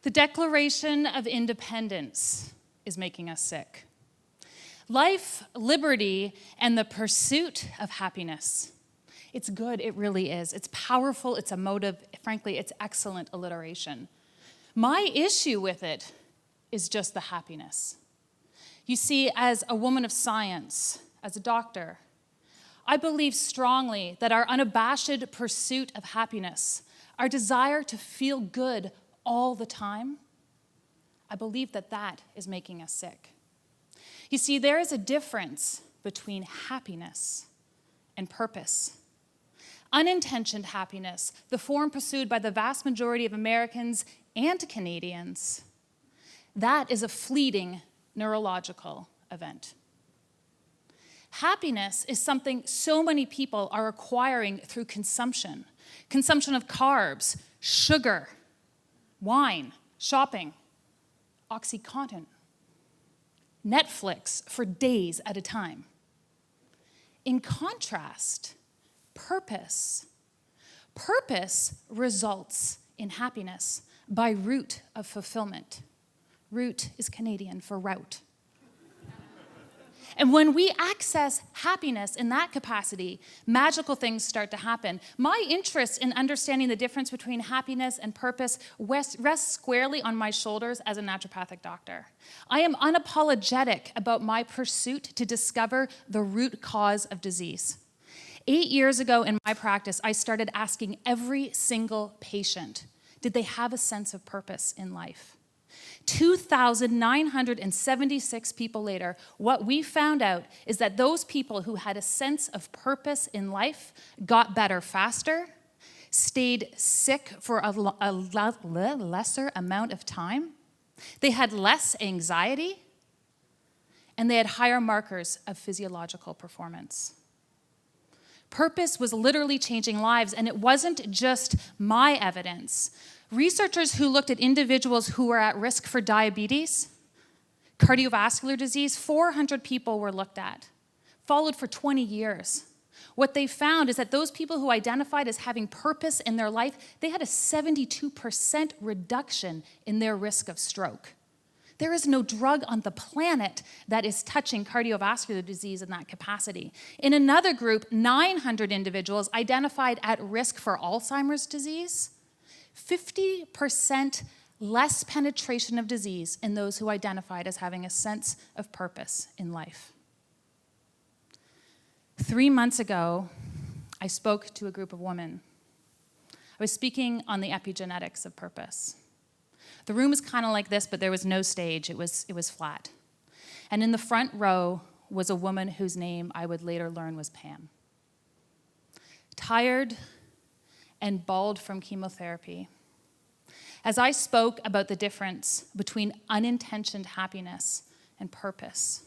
The Declaration of Independence is making us sick. Life, liberty, and the pursuit of happiness. It's good, it really is. It's powerful, it's emotive. Frankly, it's excellent alliteration. My issue with it is just the happiness. You see, as a woman of science, as a doctor, I believe strongly that our unabashed pursuit of happiness, our desire to feel good all the time, I believe that that is making us sick. You see, there is a difference between happiness and purpose. Unintentioned happiness, the form pursued by the vast majority of Americans and Canadians, that is a fleeting neurological event. Happiness is something so many people are acquiring through consumption. Consumption of carbs, sugar, wine, shopping, OxyContin, Netflix for days at a time. In contrast, purpose results in happiness by route of fulfillment. Route is Canadian for route. And when we access happiness in that capacity, magical things start to happen. My interest in understanding the difference between happiness and purpose rests squarely on my shoulders as a naturopathic doctor. I am unapologetic about my pursuit to discover the root cause of disease. 8 years ago in my practice, I started asking every single patient, did they have a sense of purpose in life? 2,976 people later, what we found out is that those people who had a sense of purpose in life got better faster, stayed sick for a lesser amount of time, they had less anxiety, and they had higher markers of physiological performance. Purpose was literally changing lives, and it wasn't just my evidence. Researchers who looked at individuals who were at risk for diabetes, cardiovascular disease, 400 people were looked at, followed for 20 years. What they found is that those people who identified as having purpose in their life, they had a 72% reduction in their risk of stroke. There is no drug on the planet that is touching cardiovascular disease in that capacity. In another group, 900 individuals identified at risk for Alzheimer's disease, 50% less penetration of disease in those who identified as having a sense of purpose in life. 3 months ago, I spoke to a group of women. I was speaking on the epigenetics of purpose. The room was kind of like this, but there was no stage. It was flat. And in the front row was a woman whose name I would later learn was Pam. Tired and bald from chemotherapy. As I spoke about the difference between unintentioned happiness and purpose,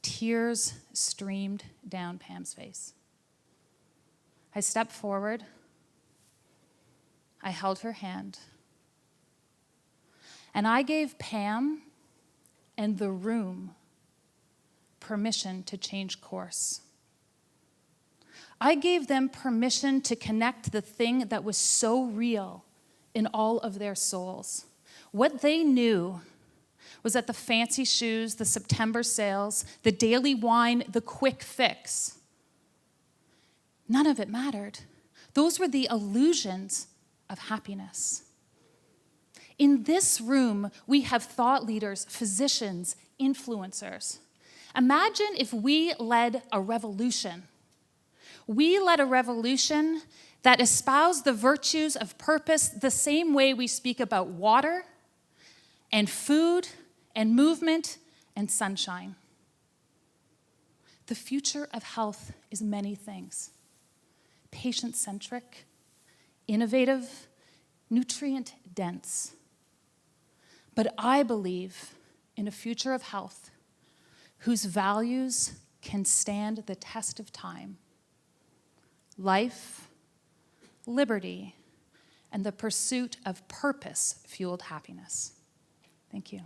tears streamed down Pam's face. I stepped forward. I held her hand. And I gave Pam and the room permission to change course. I gave them permission to connect the thing that was so real in all of their souls. What they knew was that the fancy shoes, the September sales, the daily wine, the quick fix, none of it mattered. Those were the illusions of happiness. In this room, we have thought leaders, physicians, influencers. Imagine if we led a revolution. We led a revolution that espoused the virtues of purpose the same way we speak about water and food and movement and sunshine. The future of health is many things. Patient-centric, innovative, nutrient-dense. But I believe in a future of health whose values can stand the test of time. Life, liberty, and the pursuit of purpose-fueled happiness. Thank you.